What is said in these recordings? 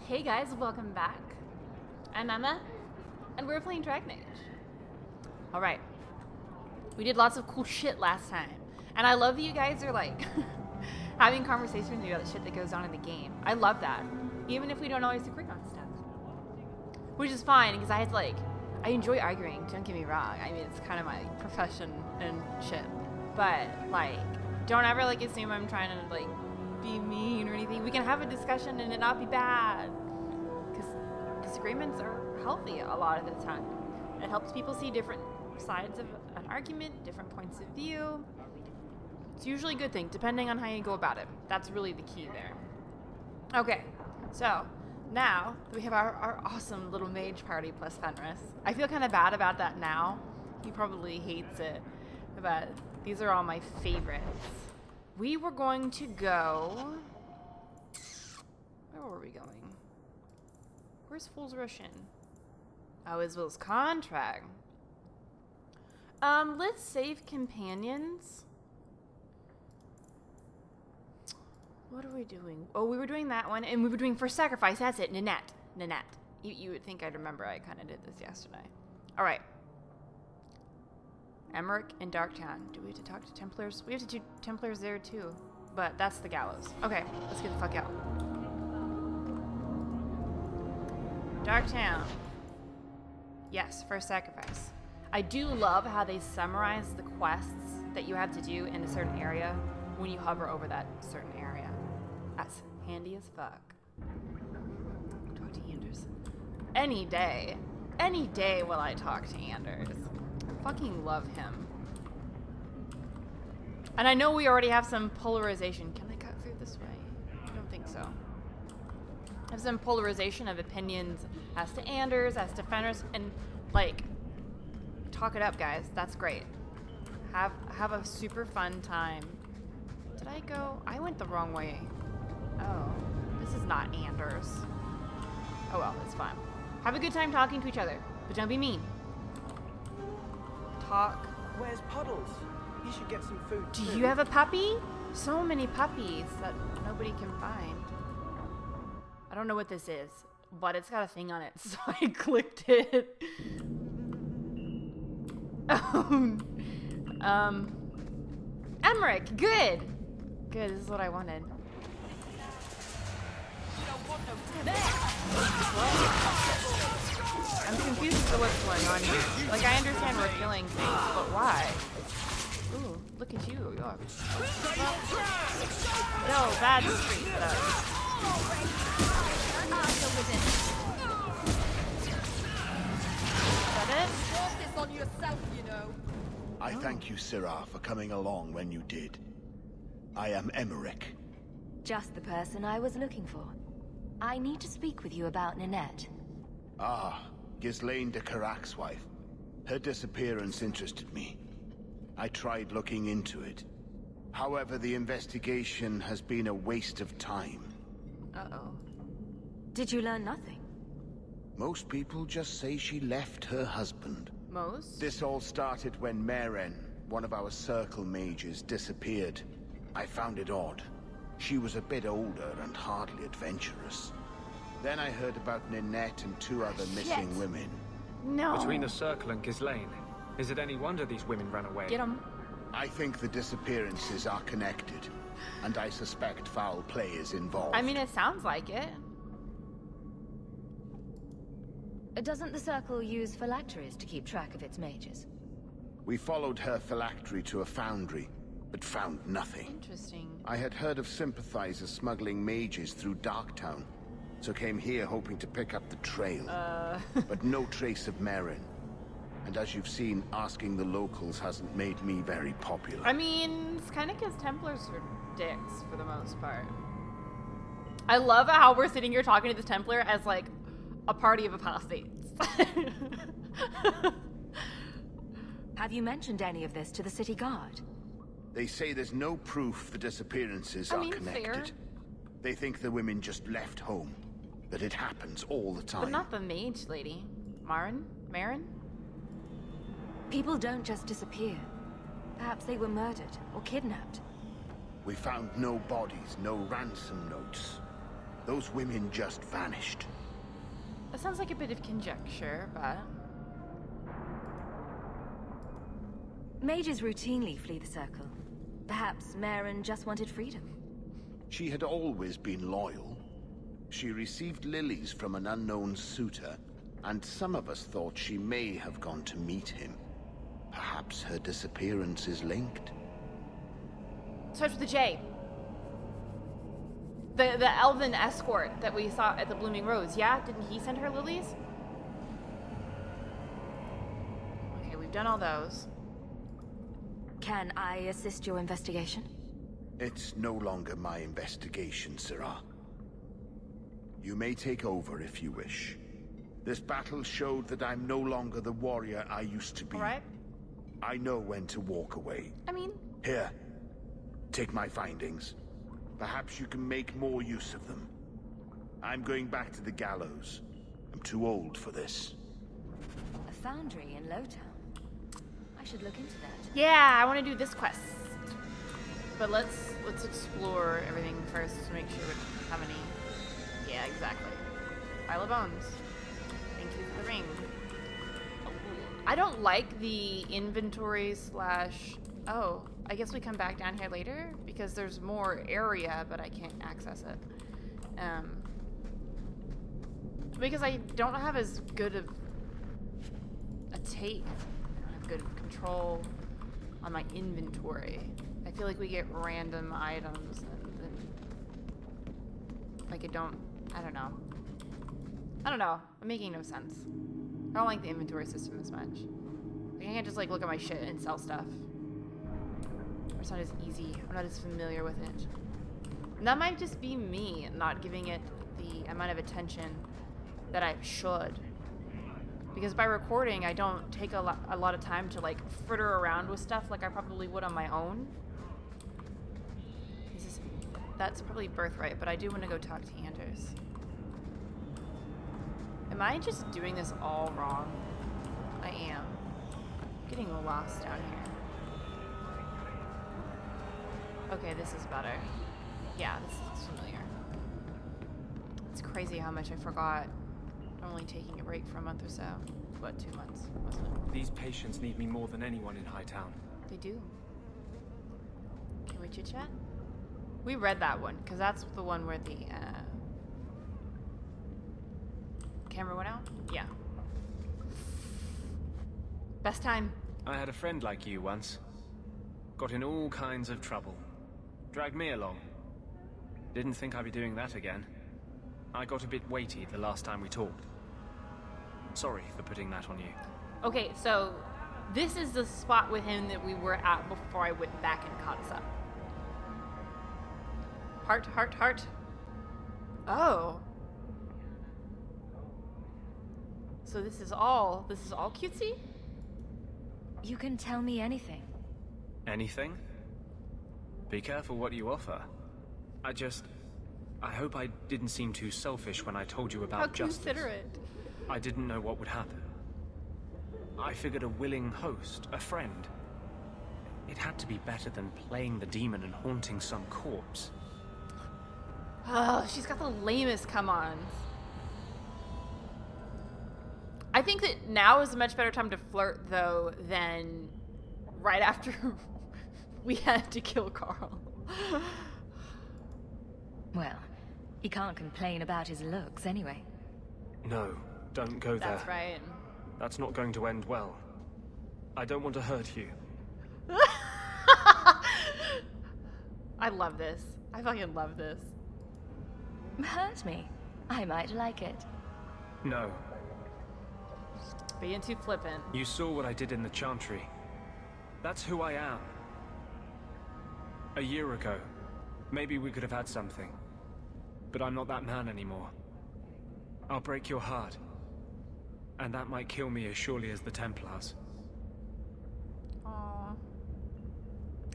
Hey guys, welcome back. I'm Emma, and we're playing Dragon Age. Alright. We did lots of cool shit last time. And I love that you guys are like having conversations with me about the shit that goes on in the game. I love that. Even if we don't always agree on stuff. Which is fine, because I enjoy arguing, don't get me wrong. I mean, it's kind of my profession and shit. But, like, don't ever, like, assume I'm trying to, like, be mean or anything. We can have a discussion and it not be bad. Because disagreements are healthy a lot of the time. It helps people see different sides of an argument, different points of view. It's usually a good thing, depending on how you go about it. That's really the key there. Okay, so now we have our awesome little mage party plus Fenris. I feel kind of bad about that now. He probably hates it, but these are all my favorites. We were going to go... Where were we going? Where's Fool's Rush in? Oh, Isabel's contract. Let's save companions. What are we doing? Oh, we were doing that one, and we were doing First Sacrifice. That's it, Nanette. You would think I'd remember. I kind of did this yesterday. All right. Emmerich and Darktown. Do we have to talk to Templars? We have to do Templars there too. But that's the gallows. Okay, let's get the fuck out. Darktown. Yes, First Sacrifice. I do love how they summarize the quests that you have to do in a certain area when you hover over that certain area. That's handy as fuck. Talk to Anders. Any day will I talk to Anders. Fucking love him. And I know we already have some polarization. Can I cut through this way? I don't think so. I have some polarization of opinions as to Anders, as to Fenris, and like, talk it up, guys. That's great. Have a super fun time. Did I go? I went the wrong way. Oh, this is not Anders. Oh well, it's fine. Have a good time talking to each other, but don't be mean. Talk. Where's Puddles? He should get some food. Do you have a puppy? So many puppies that nobody can find. I don't know what this is, but it's got a thing on it, so I clicked it. Emmerich, good. Good, this is what I wanted. I'm confused as to what's going on here. Like, I understand we're killing things, but why? Ooh, look at you. Well, no, bad street though. Is that it? This on yourself, you know. I thank you, Syrah, for coming along when you did. I am Emmerich. Just the person I was looking for. I need to speak with you about Nanette. Ah, Ghislaine de Carac's wife. Her disappearance interested me. I tried looking into it. However, the investigation has been a waste of time. Uh-oh. Did you learn nothing? Most people just say she left her husband. Most? This all started when Maren, one of our circle mages, disappeared. I found it odd. She was a bit older and hardly adventurous. Then I heard about Nanette and two other missing women. No. Between the Circle and Ghislaine, is it any wonder these women ran away? Get him. I think the disappearances are connected, and I suspect foul play is involved. I mean, it sounds like it. Doesn't the Circle use phylacteries to keep track of its mages? We followed her phylactery to a foundry, but found nothing. Interesting. I had heard of sympathizers smuggling mages through Darktown, so came here hoping to pick up the trail. But no trace of Maren. And as you've seen, asking the locals hasn't made me very popular. I mean, it's kind of because Templars are dicks for the most part. I love how we're sitting here talking to this Templar as like a party of apostates. Have you mentioned any of this to the city guard? They say there's no proof the disappearances are connected. Fair. They think the women just left home. That it happens all the time. But not the mage lady. Maren? People don't just disappear. Perhaps they were murdered or kidnapped. We found no bodies, no ransom notes. Those women just vanished. That sounds like a bit of conjecture, but... Mages routinely flee the circle. Perhaps Maren just wanted freedom. She had always been loyal. She received lilies from an unknown suitor, and some of us thought she may have gone to meet him. Perhaps her disappearance is linked. Starts with a J. The elven escort that we saw at the Blooming Rose, yeah? Didn't he send her lilies? Okay, we've done all those. Can I assist your investigation? It's no longer my investigation, Sirrah. You may take over if you wish. This battle showed that I'm no longer the warrior I used to be. All right. I know when to walk away. I mean... Here, take my findings. Perhaps you can make more use of them. I'm going back to the gallows. I'm too old for this. A foundry in Lowtown. I should look into that. Yeah, I want to do this quest. But let's explore everything first to make sure we don't have any... Yeah, exactly. Pile of bones. Thank you for the ring. I don't like the inventory slash... Oh, I guess we come back down here later because there's more area, but I can't access it. Because I don't have as good of a take. I don't have good control on my inventory. I feel like we get random items and like I don't know. I'm making no sense. I don't like the inventory system as much. Like, I can't just like look at my shit and sell stuff. It's not as easy. I'm not as familiar with it. And that might just be me not giving it the amount of attention that I should. Because by recording, I don't take a lot of time to like fritter around with stuff like I probably would on my own. That's probably birthright, but I do want to go talk to Anders. Am I just doing this all wrong? I am. I'm getting lost down here. Okay, this is better. Yeah, this is familiar. It's crazy how much I forgot. I'm only taking a break for a month or so. What, 2 months, wasn't it? These patients need me more than anyone in Hightown. They do. Can we chit-chat? We read that one, because that's the one where the camera went out? Yeah. Best time. I had a friend like you once. Got in all kinds of trouble. Dragged me along. Didn't think I'd be doing that again. I got a bit weighty the last time we talked. Sorry for putting that on you. Okay, so this is the spot with him that we were at before I went back and caught us up. Heart, heart, heart. Oh. So this is all cutesy? You can tell me anything. Anything? Be careful what you offer. I hope I didn't seem too selfish when I told you about justice. How considerate. I didn't know what would happen. I figured a willing host, a friend. It had to be better than playing the demon and haunting some corpse. Oh, she's got the lamest come-ons. I think that now is a much better time to flirt, though, than right after we had to kill Carl. Well, he can't complain about his looks anyway. No, don't go there. That's right. That's not going to end well. I don't want to hurt you. I love this. I fucking love this. Hurt me. I might like it. No. Being too flippant. You saw what I did in the Chantry. That's who I am. A year ago, maybe we could have had something. But I'm not that man anymore. I'll break your heart. And that might kill me as surely as the Templars. Aww.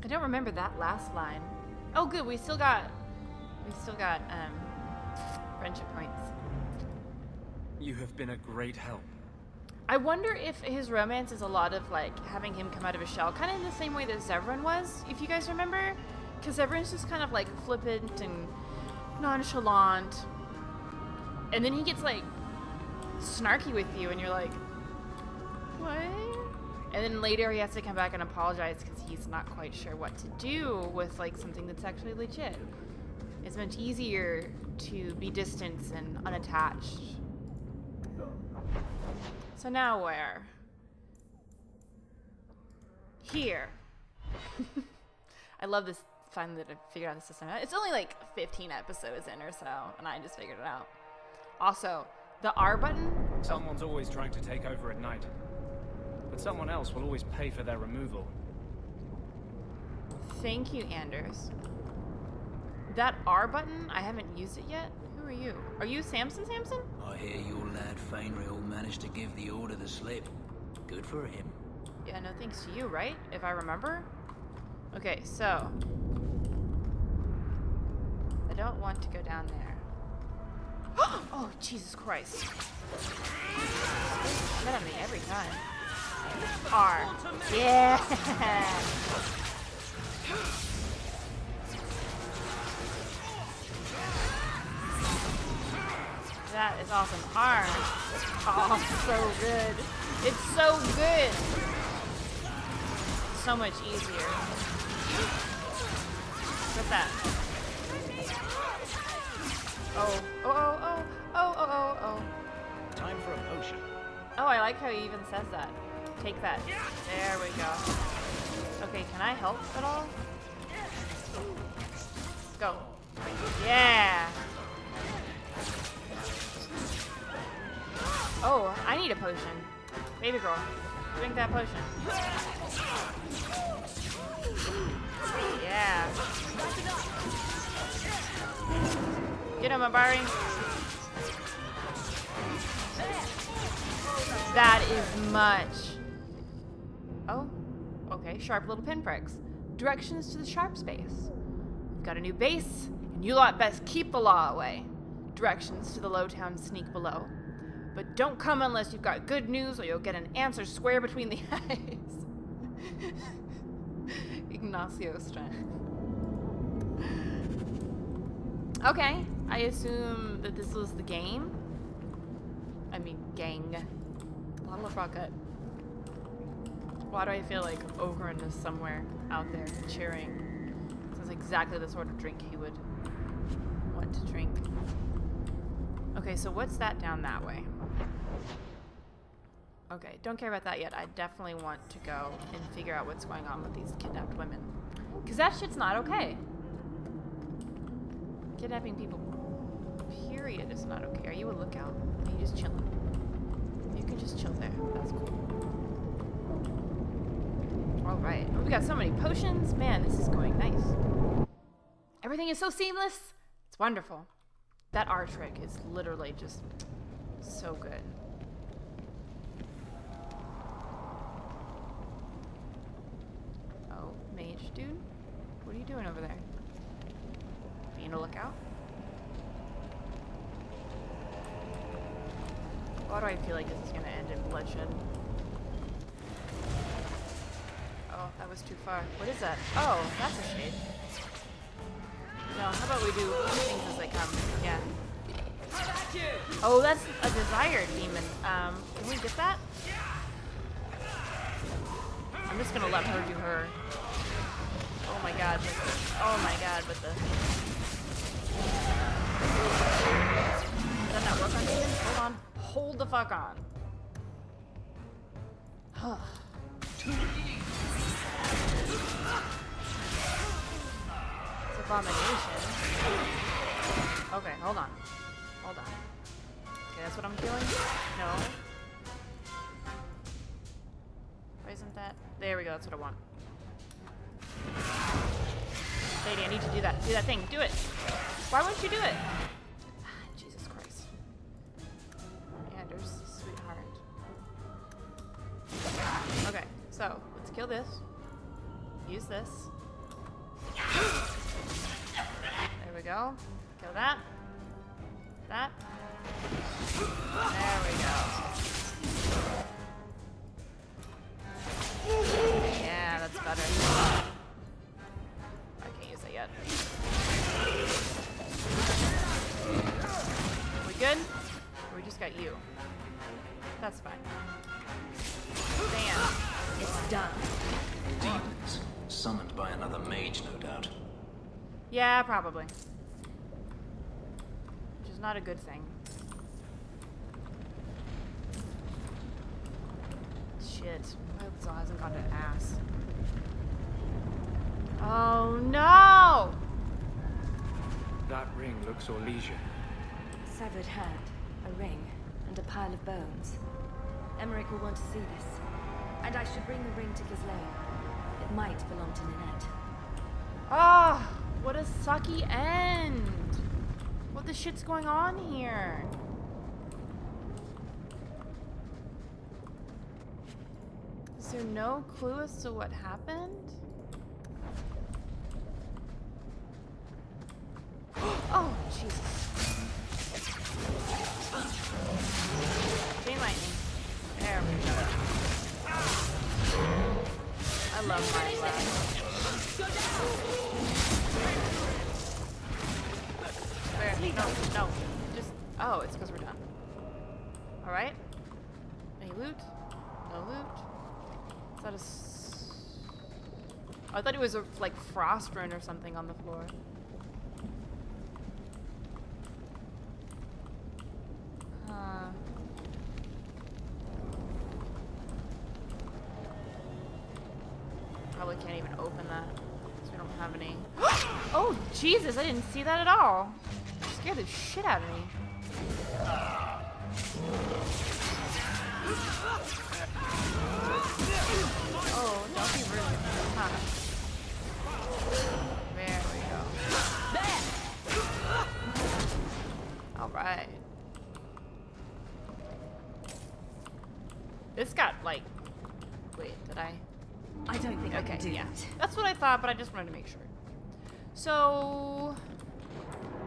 I don't remember that last line. Oh good, we still got friendship points. You have been a great help. I wonder if his romance is a lot of like having him come out of his shell, kind of in the same way that Zevran was, if you guys remember, because Zevran's just kind of like flippant and nonchalant, And then he gets like snarky with you and you're like, what? And then later he has to come back and apologize because he's not quite sure what to do with like something that's actually legit. It's much easier to be distant and unattached. So now where? Here. I love this, finally that I figured out the system. It's only like 15 episodes in or so, and I just figured it out. Also, the R button. Someone's always trying to take over at night. But someone else will always pay for their removal. Thank you, Anders. That R button, I haven't used it yet. Who are you? Are you Samson? I hear your lad Fenris managed to give the order the slip. Good for him. Yeah, no thanks to you, right? If I remember? Okay, so. I don't want to go down there. Oh, Jesus Christ. Get on me every time. R. Yeah! That is awesome. R. Oh, so good. It's so good. So much easier. What's that? Oh. Time for a potion. Oh, I like how he even says that. Take that. There we go. Okay, can I help at all? Go. Yeah. Oh, I need a potion. Baby girl, drink that potion. Yeah. Get him, Abari. That is much. Oh, okay. Sharp little pinpricks. Directions to the sharp space. We've got a new base, and you lot best keep the law away. Directions to the low town sneak below. But don't come unless you've got good news or you'll get an answer square between the eyes. Ignacio Strand. Okay, I assume that this was the game. I mean, gang. Bottle of rocket. Why do I feel like Ogren is somewhere out there cheering? Sounds exactly the sort of drink he would want to drink. Okay, so what's that down that way? Okay, don't care about that yet. I definitely want to go and figure out what's going on with these kidnapped women. Because that shit's not okay. Kidnapping people, period, is not okay. Are you a lookout? Are you just chilling? You can just chill there. That's cool. Alright. Oh, we got so many potions. Man, this is going nice. Everything is so seamless. It's wonderful. That R trick is literally just so good. Oh, mage dude? What are you doing over there? Being a lookout? Why do I feel like this is gonna end in bloodshed? Oh, that was too far. What is that? Oh, that's a shade. No, how about we do things as they come? Yeah. Oh, that's a desired demon. Can we get that? I'm just gonna let her do her. Oh my god. Oh my god, with the... Does that not work on demons? Hold on. Hold the fuck on. It's abomination. Okay, hold on. Hold on. Okay, that's what I'm feeling? No. Why isn't that? There we go, that's what I want. Lady, I need to do that. Do that thing. Do it. Why won't you do it? Jesus Christ. Anders, sweetheart. Okay, so let's kill this. Use this. There we go. Kill that. That. There we go. Yeah, that's better. I can't use that yet. We good? got you. That's fine. Bam. It's done. Demons. Summoned by another mage, no doubt. Yeah, probably. Which is not a good thing. Shit. I hope this all hasn't gone to ass. Oh no! That ring looks Orlesian. Severed hand, a ring, and a pile of bones. Emmerich will want to see this. And I should bring the ring to Ghislaine. It might belong to Ninette. Oh, what a sucky end. What the shit's going on here? Is there no clue as to what happened? Oh, Jesus. Chain lightning. There we go. I love my blast. Where? No, no. Just. Oh, it's because we're done. Alright. Any loot? No loot. Is that a. I thought it was a, like, frost rune or something on the floor. Probably can't even open that because we don't have any. Oh, Jesus, I didn't see that at all. It scared the shit out of me. Oh, don't be rude. Huh. There we go. Alright. This got, like... Wait, did I... I don't think I Okay, can do yeah. that. That's what I thought, but I just wanted to make sure. So...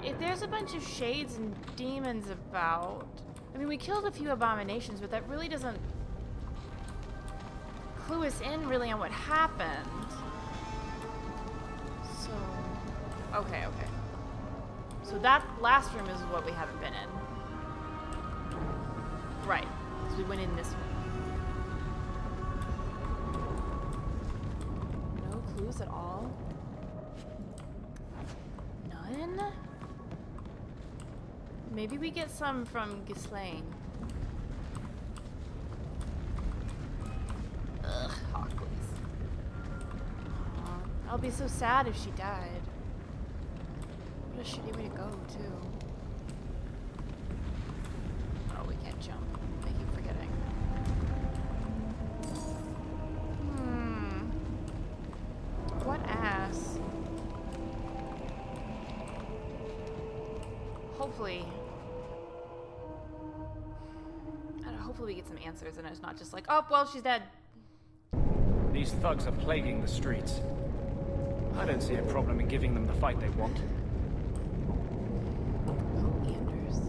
If there's a bunch of shades and demons about... I mean, we killed a few abominations, but that really doesn't clue us in really on what happened. So... Okay, okay. So that last room is what we haven't been in. Right. Because we went in this one. No clues at all? None? Maybe we get some from Ghislaine. Ugh, Hawkleys. Aw, I'll be so sad if she died. What a shitty way to go, too. Oh, we can't jump. I keep forgetting. What ass? Hopefully. I don't know, hopefully we get some answers and it's not just like, oh, well, she's dead. These thugs are plaguing the streets. I don't see a problem in giving them the fight they want. Oh, Anders.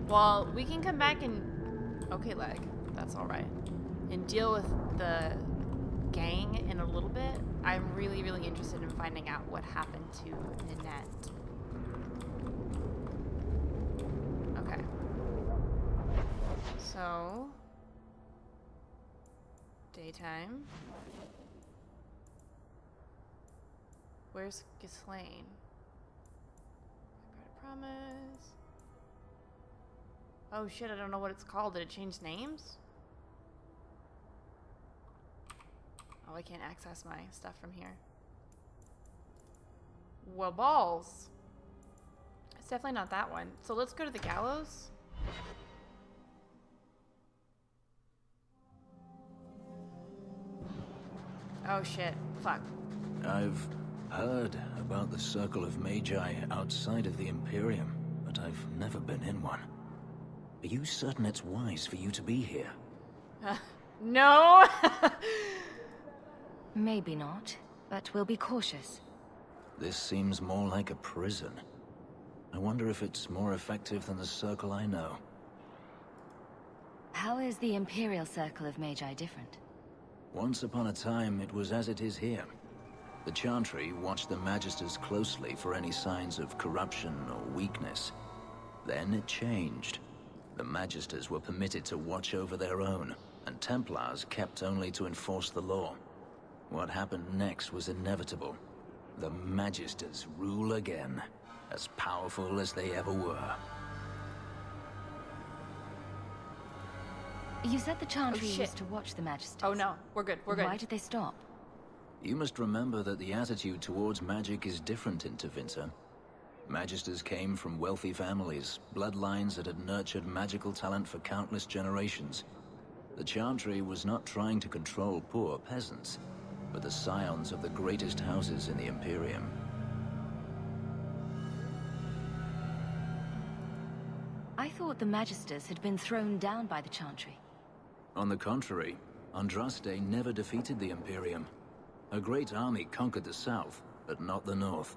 Well, we can come back and... Okay, leg. That's alright. And deal with the gang in a little bit. I'm really, really interested in finding out what happened to Ninette. Okay. So... Daytime. Where's Ghislaine? I promise. Oh shit, I don't know what it's called. Did it change names? Oh, I can't access my stuff from here. Well, balls. It's definitely not that one. So let's go to the gallows. Oh shit. Fuck. I've heard about the Circle of Magi outside of the Imperium, but I've never been in one. Are you certain it's wise for you to be here? No! Maybe not, but we'll be cautious. This seems more like a prison. I wonder if it's more effective than the Circle I know. How is the Imperial Circle of Magi different? Once upon a time, it was as it is here. The Chantry watched the Magisters closely for any signs of corruption or weakness. Then it changed. The Magisters were permitted to watch over their own, and Templars kept only to enforce the law. What happened next was inevitable. The Magisters rule again, as powerful as they ever were. You said the Chantry shit. used to watch the Magisters. Oh no, we're good. We're good. Why did they stop? You must remember that the attitude towards magic is different in Tevinter. Magisters came from wealthy families, bloodlines that had nurtured magical talent for countless generations. The Chantry was not trying to control poor peasants, but the scions of the greatest houses in the Imperium. I thought the Magisters had been thrown down by the Chantry. On the contrary, Andraste never defeated the Imperium. A great army conquered the south, but not the north.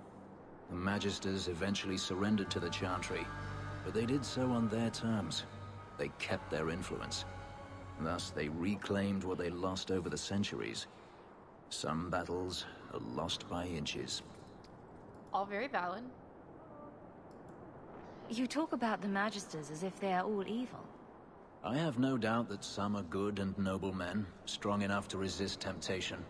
The Magisters eventually surrendered to the Chantry, but they did so on their terms. They kept their influence. Thus, they reclaimed what they lost over the centuries. Some battles are lost by inches. All very valid. You talk about the Magisters as if they are all evil. I have no doubt that some are good and noble men, strong enough to resist temptation.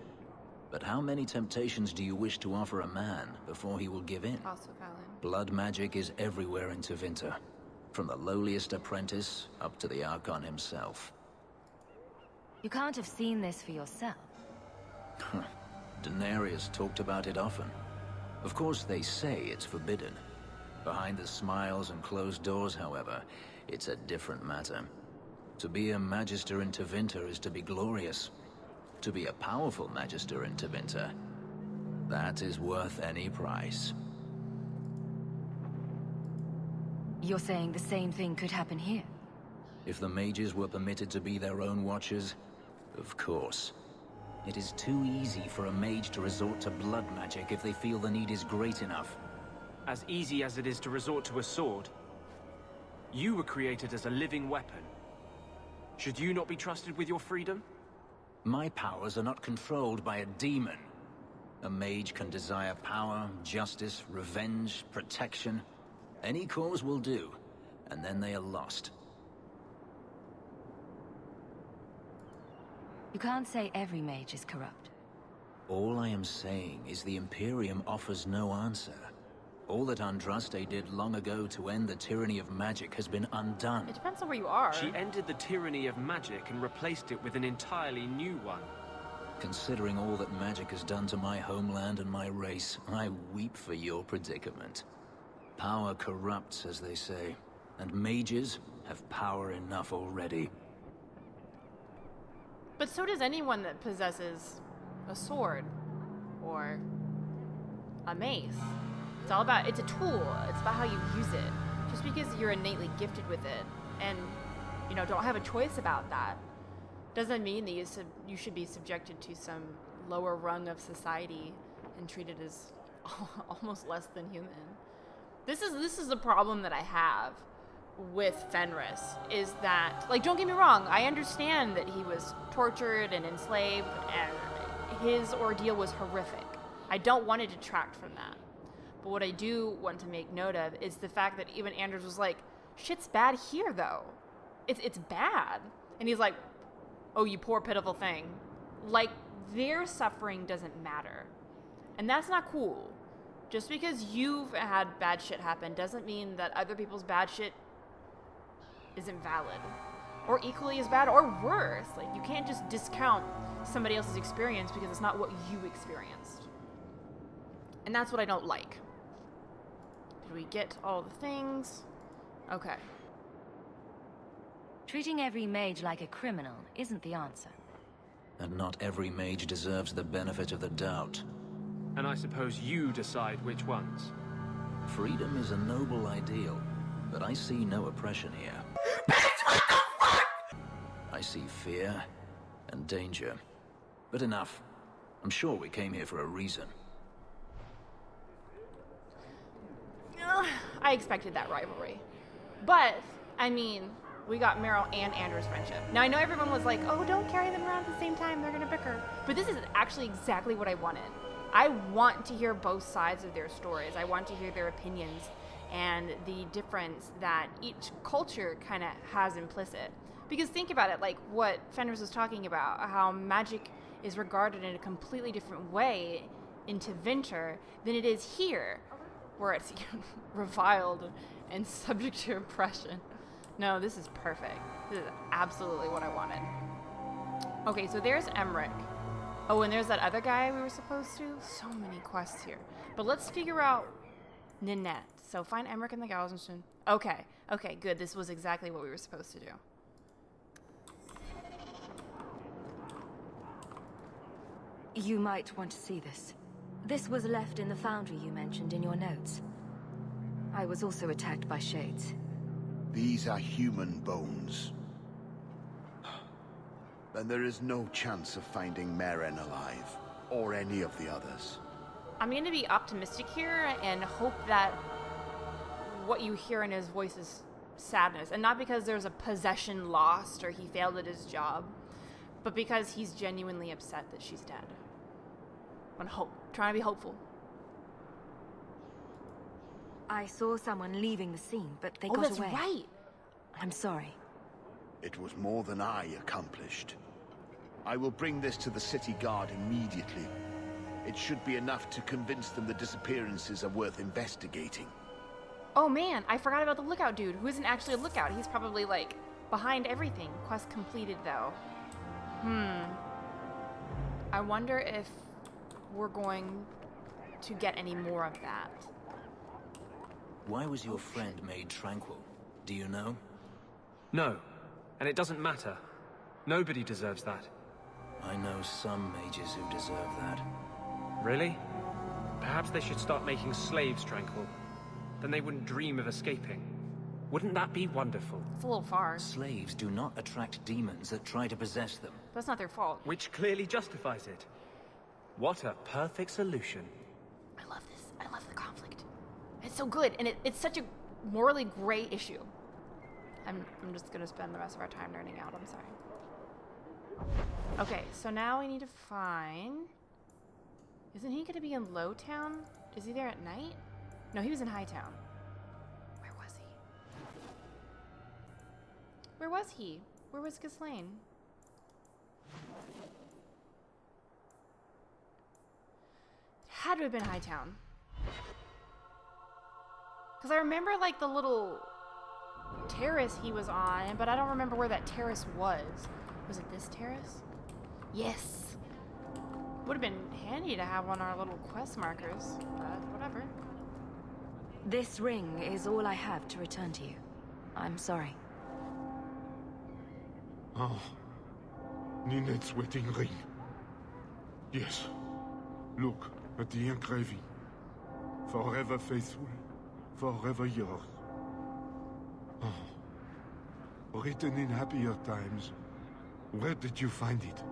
But how many temptations do you wish to offer a man before he will give in? Also valid. Blood magic is everywhere in Tevinter, from the lowliest apprentice up to the Archon himself. You can't have seen this for yourself. Daenerys talked about it often. Of course, they say it's forbidden. Behind the smiles and closed doors, however, it's a different matter. To be a Magister in Tevinter is to be glorious. To be a powerful Magister in Tevinter, that is worth any price. You're saying the same thing could happen here? If the mages were permitted to be their own watchers, of course. It is too easy for a mage to resort to blood magic if they feel the need is great enough. As easy as it is to resort to a sword. You were created as a living weapon. Should you not be trusted with your freedom? My powers are not controlled by a demon. A mage can desire power, justice, revenge, protection. Any cause will do, and then they are lost. You can't say every mage is corrupt. All I am saying is the Imperium offers no answer. All that Andraste did long ago to end the tyranny of magic has been undone. It depends on where you are. She ended the tyranny of magic and replaced it with an entirely new one. Considering all that magic has done to my homeland and my race, I weep for your predicament. Power corrupts, as they say, and mages have power enough already. But so does anyone that possesses a sword or a mace. It's all about, it's a tool. It's about how you use it. Just because you're innately gifted with it and, you know, don't have a choice about that, doesn't mean that you should be subjected to some lower rung of society and treated as almost less than human. This is the problem that I have with Fenris, is that, like, don't get me wrong, I understand that he was tortured and enslaved and his ordeal was horrific. I don't want to detract from that. But what I do want to make note of is the fact that even Anders was like, shit's bad here, though. It's bad. And he's like, oh, you poor pitiful thing. Like, their suffering doesn't matter. And that's not cool. Just because you've had bad shit happen doesn't mean that other people's bad shit isn't valid. Or equally as bad or worse. Like, you can't just discount somebody else's experience because it's not what you experienced. And that's what I don't like. Did we get all the things? Okay. Treating every mage like a criminal isn't the answer. And not every mage deserves the benefit of the doubt. And I suppose you decide which ones. Freedom is a noble ideal, but I see no oppression here. I see fear and danger. But enough. I'm sure we came here for a reason. I expected that rivalry. But, I mean, we got Meryl and Anders' friendship. Now, I know everyone was like, oh, don't carry them around at the same time, they're gonna bicker. But this is actually exactly what I wanted. I want to hear both sides of their stories. I want to hear their opinions. and the difference that each culture kind of has implicit. Because think about it, like what Fenris was talking about, how magic is regarded in a completely different way into Venture than it is here, where it's reviled and subject to oppression. No, this is perfect. This is absolutely what I wanted. Okay, so there's Emmerich. Oh, and there's that other guy we were supposed to. So many quests here. But let's figure out Ninette. So find Emmerich in the Galsenston. Okay, good. This was exactly what we were supposed to do. You might want to see this. This was left in the foundry you mentioned in your notes. I was also attacked by shades. These are human bones. Then there is no chance of finding Meren alive, or any of the others. I'm going to be optimistic here and hope that what you hear in his voice is sadness. And not because there's a possession lost or he failed at his job, but because he's genuinely upset that she's dead. And hope. Trying to be hopeful. I saw someone leaving the scene, but they got away. Oh, that's right. I'm sorry. It was more than I accomplished. I will bring this to the city guard immediately. It should be enough to convince them the disappearances are worth investigating. Oh man, I forgot about the lookout dude, who isn't actually a lookout. He's probably, like, behind everything. Quest completed, though. I wonder if we're going to get any more of that. Why was your friend made tranquil? Do you know? No, and it doesn't matter. Nobody deserves that. I know some mages who deserve that. Really? Perhaps they should start making slaves tranquil. Then they wouldn't dream of escaping. Wouldn't that be wonderful? It's a little far. Slaves do not attract demons that try to possess them. But that's not their fault. Which clearly justifies it. What a perfect solution. I love this. I love the conflict. It's so good, and it's such a morally gray issue. I'm just gonna spend the rest of our time nerding out. I'm sorry. Okay, so now we need to find... Isn't he gonna be in Lowtown? Is he there at night? No, he was in Hightown. Where was he? Where was he? Where was Ghislaine? Had to have been Hightown. Because I remember, like, the little terrace he was on, but I don't remember where that terrace was. Was it this terrace? Yes. Would have been handy to have on our little quest markers, but whatever. This ring is all I have to return to you. I'm sorry. Oh. Ninette's wedding ring. Yes. Look at the engraving. Forever faithful, forever yours. Oh. Written in happier times. Where did you find it?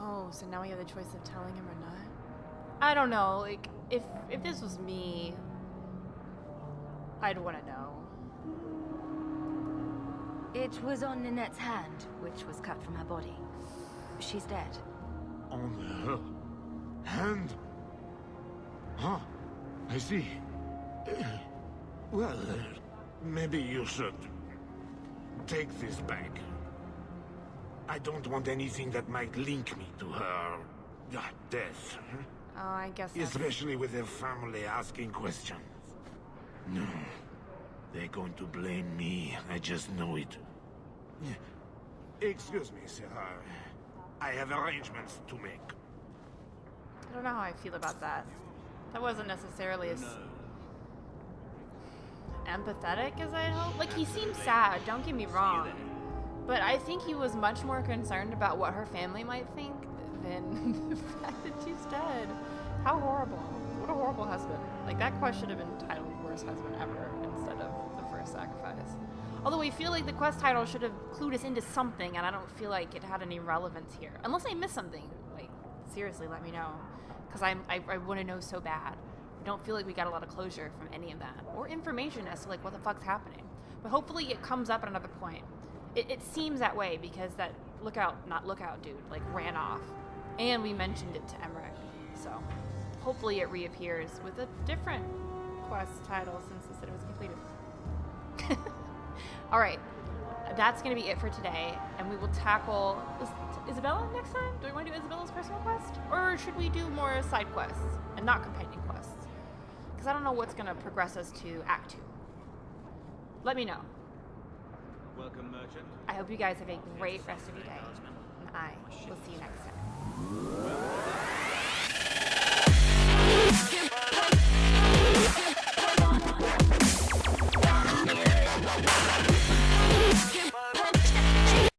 Oh, so now we have the choice of telling him or not? I don't know, like, if this was me, I'd want to know. It was on Ninette's hand, which was cut from her body. She's dead. On her hand? Huh. I see. Well, maybe you should take this back. I don't want anything that might link me to her death. Oh, I guess that's... Especially with her family asking questions. No. They're going to blame me. I just know it. Excuse me, sir. I have arrangements to make. I don't know how I feel about that. That wasn't necessarily as empathetic as I'd hoped. Like, he seemed sad, don't get me wrong. But I think he was much more concerned about what her family might think than the fact that she's dead. How horrible. What a horrible husband. Like, that quest should have been titled Worst Husband Ever instead of The First Sacrifice. Although we feel like the quest title should have clued us into something, and I don't feel like it had any relevance here. Unless I missed something. Like, seriously, let me know. Because I want to know so bad. I don't feel like we got a lot of closure from any of that. Or information as to, like, what the fuck's happening. But hopefully it comes up at another point. It seems that way because that not lookout dude, like, ran off. And we mentioned it to Emmerich. So hopefully it reappears with a different quest title since this Wait a minute. All right. That's going to be it for today. And we will tackle Isabella next time? Do we want to do Isabella's personal quest? Or should we do more side quests and not companion quests? Because I don't know what's going to progress us to Act 2. Let me know. Welcome, merchant. I hope you guys have a great rest of your day. And I will see you next time.